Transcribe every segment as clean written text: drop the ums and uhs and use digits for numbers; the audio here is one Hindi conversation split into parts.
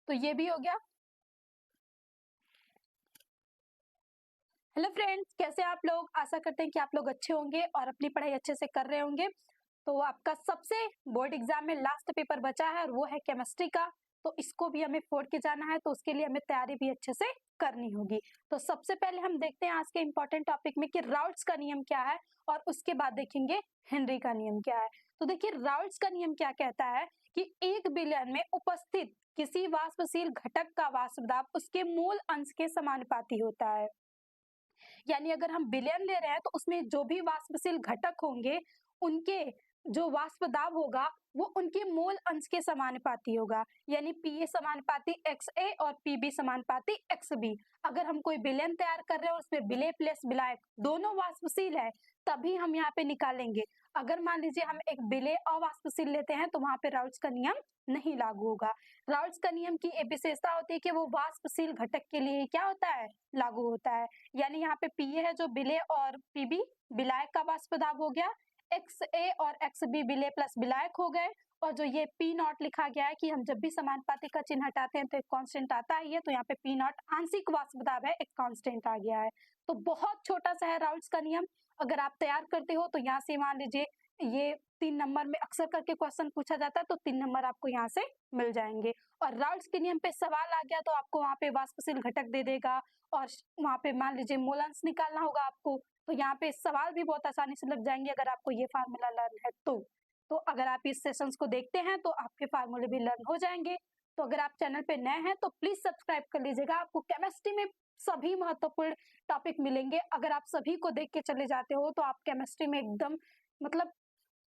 तो ये भी हो गया। हेलो फ्रेंड्स, कैसे आप लोग? आशा करते हैं कि आप लोग अच्छे होंगे और अपनी पढ़ाई अच्छे से कर रहे होंगे। तो आपका सबसे बोर्ड एग्जाम में लास्ट पेपर बचा है और वो है केमिस्ट्री का। तो इसको भी हमें फोड़ के जाना है, तो उसके लिए हमें तैयारी भी अच्छे से करनी होगी। तो सबसे पहले हम देखते हैं आज के इम्पोर्टेंट टॉपिक में कि राउल्ट्स का नियम क्या है, और उसके बाद देखेंगे हेनरी का नियम क्या है। तो देखिए, राउल्ट्स का नियम क्या कहता है कि 1 बिलियन में उपस्थित किसी वाष्पशील घटक का वाष्प दाब उसके मूल अंश के समानुपाती होता है। यानी अगर हम बिलियन ले रहे हैं तो उसमें जो भी वाष्पशील घटक होंगे, उनके जो वाष्प दाब होगा वो उनके मूल अंश के समानुपाती होगा। यानी पीए समानुपाती एक्स ए और पीबी समानुपाती एक्स बी। अगर हम कोई विलयन तैयार कर रहे हैं और उसमें विलेय प्लस विलायक दोनों वाष्पशील है, तभी हम यहाँ पे निकालेंगे। अगर मान लीजिए हम एक विलेय अवाष्पशील लेते हैं तो वहां पे राउल्ट्स का नियम नहीं लागू होगा। राउल्ट्स का नियम की एक विशेषता होती है कि वो वाष्पशील घटक के लिए क्या होता है, लागू होता है। यानी यहाँ पे पीए है जो विलेय और पीबी विलायक का वाष्प दाब हो गया, एक्स ए और एक्स बी विलेय प्लस विलायक हो गए, और जो ये पी नॉट लिखा गया है कि हम जब भी समानुपाती का चिन्ह हटाते हैं तो एक कांस्टेंट आता है ये, तो यहाँ पे पी नॉट आंशिक वाष्प दाब है, एक कांस्टेंट आ गया है। तो बहुत छोटा सा है राउल्ट्स का नियम। अगर आप तैयार करते हो तो यहाँ से मान लीजिए ये 3 नंबर में अक्सर करके क्वेश्चन पूछा जाता है, तो 3 नंबर आपको यहाँ से मिल जाएंगे। और राउल्ट्स के नियम पे सवाल आ गया तो आपको वहां पे वाष्पशील घटक दे देगा, और वहां पे मान लीजिए मूल अंश निकालना होगा आपको, तो यहाँ पे सवाल भी बहुत आसानी से लग जाएंगे अगर आपको ये फार्मूला लर्न है तो अगर आप इस सेशंस को देखते हैं तो आपके फार्मूले भी लर्न हो जाएंगे। तो अगर आप चैनल पे नए हैं तो प्लीज सब्सक्राइब कर लीजिएगा। आपको केमिस्ट्री में सभी महत्वपूर्ण टॉपिक मिलेंगे। अगर आप सभी को देख के चले जाते हो तो आप केमिस्ट्री में एकदम मतलब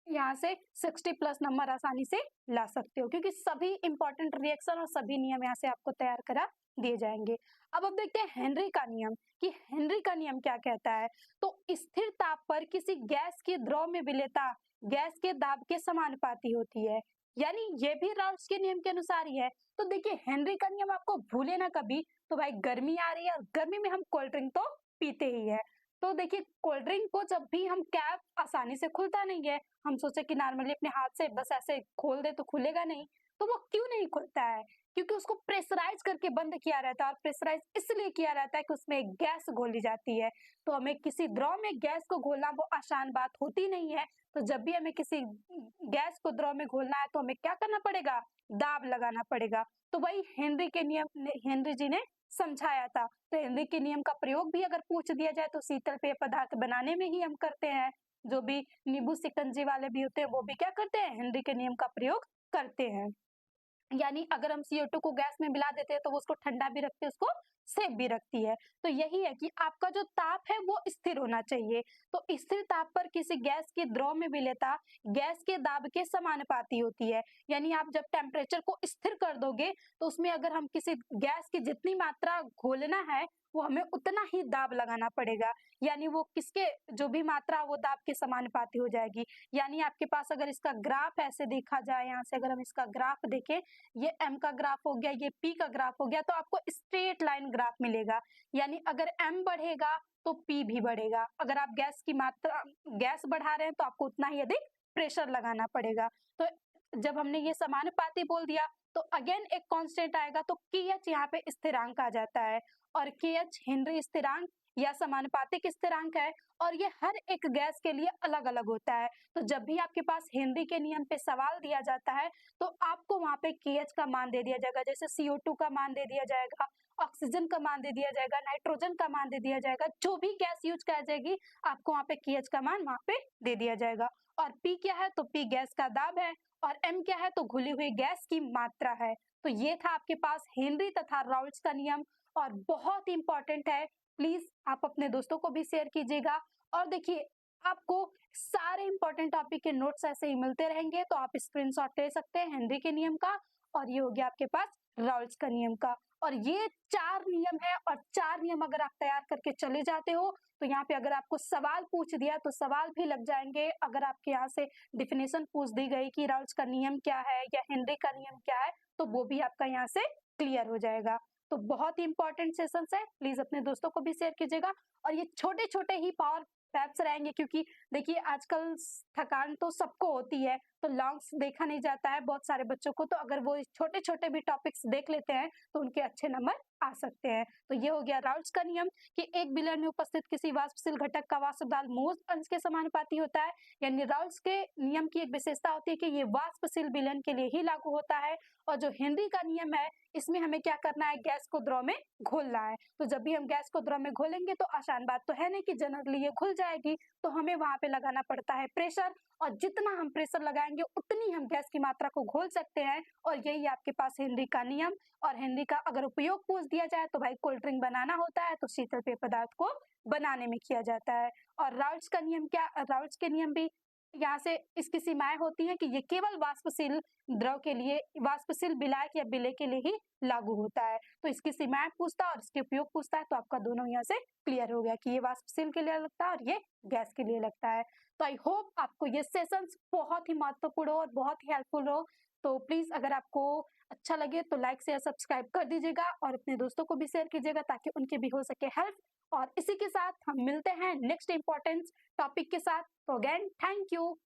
यहाँ से 60+ नंबर आसानी से ला सकते हो, क्योंकि सभी इंपॉर्टेंट रिएक्शन और सभी नियम यहाँ से आपको तैयार करा दिए जाएंगे। अब देखते हैं हेनरी का नियम कि हेनरी का नियम क्या कहता है। तो स्थिर ताप पर किसी गैस की द्रव में विलेयता गैस के दाब के समानुपाती होती है। यानी ये भी राउल्ट्स के नियम के अनुसार ही है। तो देखिए, हेनरी का नियम आपको भूले ना कभी। तो भाई गर्मी आ रही है और गर्मी में हम कोल्ड ड्रिंक तो पीते ही है। तो देखिए, कोल्ड ड्रिंक को जब भी हम कैप आसानी से खुलता नहीं है, हम सोचे कि नॉर्मली अपने हाथ से बस ऐसे खोल दे तो खुलेगा नहीं, तो वो क्यों नहीं खुलता है? क्योंकि उसको प्रेशराइज करके बंद किया रहता है, और प्रेशराइज इसलिए किया रहता है कि उसमें एक गैस घोली जाती है। तो हमें किसी द्रव में गैस को घोलना वो आसान बात होती नहीं है। तो जब भी हमें किसी गैस को द्रव में घोलना है तो हमें क्या करना पड़ेगा, दाब लगाना पड़ेगा। तो वही हेनरी के नियम हेनरी जी ने समझाया था। तो हेनरी के नियम का प्रयोग भी अगर पूछ दिया जाए तो शीतल पेय पदार्थ बनाने में ही हम करते हैं। जो भी नींबू शिकंजी वाले भी होते हैं वो भी क्या करते हैं, हेनरी के नियम का प्रयोग करते हैं। यानी अगर हम CO2 को गैस में मिला देते हैं तो वो उसको ठंडा भी रखती है, उसको सेफ भी रखती है। तो यही है कि आपका जो ताप है वो स्थिर होना चाहिए। तो स्थिर ताप पर किसी गैस के द्रव में विलेयता गैस के दाब के समानुपाती होती है। यानी आप जब टेम्परेचर को स्थिर कर दोगे तो उसमें अगर हम किसी गैस की जितनी मात्रा घोलना है वो हमें उतना ही दाब लगाना पड़ेगा। यानी वो किसके जो भी मात्रा वो दाब के समानुपाती हो जाएगी। यानी आपके पास अगर इसका ग्राफ ऐसे देखा जाए, यहाँ से अगर हम इसका ग्राफ देखें, ये m का ग्राफ हो गया, ये p का ग्राफ हो गया, तो आपको स्ट्रेट लाइन ग्राफ मिलेगा। यानी अगर m बढ़ेगा तो p भी बढ़ेगा। अगर आप गैस की मात्रा गैस बढ़ा रहे हैं तो आपको उतना ही अधिक प्रेशर लगाना पड़ेगा। तो जब हमने ये समानुपाती बोल दिया तो अगेन एक कांस्टेंट आएगा, तो KH यहाँ पे स्थिरांक आ जाता है, और KH हेनरी स्थिरांक या समानुपातिक स्थिरांक है, और ये हर एक गैस के लिए अलग अलग होता है। तो जब भी आपके पास हेनरी के नियम पे सवाल दिया जाता है तो आपको वहां पे KH का मान दे दिया जाएगा। जैसे CO2 का मान दे दिया जाएगा, ऑक्सीजन का मान दे दिया जाएगा, नाइट्रोजन का मान दे दिया जाएगा। जो भी गैस यूज कर जाएगी आपको वहां पे KH का मान वहां पे दे दिया जाएगा। और P क्या है, तो P गैस का दाब है, और M क्या है, तो घुली हुई गैस की मात्रा है। तो ये था आपके पास हेनरी तथा राउल्ट्स का नियम, और बहुत इंपॉर्टेंट है। प्लीज आप अपने दोस्तों को भी शेयर कीजिएगा। और देखिए, आपको सारे इंपॉर्टेंट टॉपिक के नोट्स ऐसे ही मिलते रहेंगे, तो आप स्क्रीनशॉट ले सकते हैं हेनरी के नियम का, और ये हो गया आपके पास राउल्ट्स का नियम का। और ये 4 नियम है, और 4 नियम अगर आप तैयार करके चले जाते हो तो यहाँ पे अगर आपको सवाल पूछ दिया तो सवाल भी लग जाएंगे। अगर आपके यहाँ से डिफिनेशन पूछ दी गई कि राउल्ट्स का नियम क्या है या हेनरी का नियम क्या है, तो वो भी आपका यहाँ से क्लियर हो जाएगा। तो बहुत ही इंपॉर्टेंट सेशंस है, प्लीज अपने दोस्तों को भी शेयर कीजिएगा। और ये छोटे छोटे ही पावर पैप्स रहेंगे, क्योंकि देखिए आजकल थकान तो सबको होती है, तो लॉन्ग्स देखा नहीं जाता है बहुत सारे बच्चों को, तो अगर वो छोटे-छोटे भी टॉपिक्स देख लेते हैं तो उनके अच्छे नंबर आ सकते हैं। तो ये हो गया राउल्ट्स का नियम कि एक बिलियन में उपस्थित किसी वाष्पशील घटक का वाष्प दाब मूल अंश के समानुपाती होता है। यानी राउल्ट्स के नियम की एक विशेषता होती है कि ये वाष्पशील विलयन के लिए ही लागू होता है। और जो हेनरी का नियम है, इसमें हमें क्या करना है, गैस को द्रव में घोलना है। तो जब भी हम गैस को द्रव में घोलेंगे तो आसान बात तो है नहीं कि जनरली ये घुल जाएगी, तो हमें वहां पे लगाना पड़ता है प्रेशर, और जितना हम प्रेशर लगाएंगे उतनी हम गैस की मात्रा को घोल सकते हैं। और यही आपके पास हेनरी का नियम। और हेनरी का अगर उपयोग पूछ दिया जाए तो भाई कोल्ड ड्रिंक बनाना होता है तो शीतल पेय पदार्थ को बनाने में किया जाता है। और राउल्ट्स का नियम क्या, राउल्ट्स के नियम भी यहाँ से इसकी सीमाएं होती हैं कि ये केवल वाष्पशील द्रव के लिए, वाष्पशील विलायक या विलेय के लिए ही लागू होता है। तो इसकी सीमाएं पूछता है और इसके उपयोग पूछता है, तो आपका दोनों यहाँ से क्लियर हो गया कि ये वाष्पशील के लिए लगता है और ये गैस के लिए लगता है। तो आई होप आपको ये सेशंस बहुत ही महत्वपूर्ण हो और बहुत ही हेल्पफुल हो। तो प्लीज अगर आपको अच्छा लगे तो लाइक शेयर सब्सक्राइब कर दीजिएगा और अपने दोस्तों को भी शेयर कीजिएगा ताकि उनके भी हो सके हेल्प। और इसी के साथ हम मिलते हैं नेक्स्ट इंपॉर्टेंट टॉपिक के साथ। तो अगेन थैंक यू।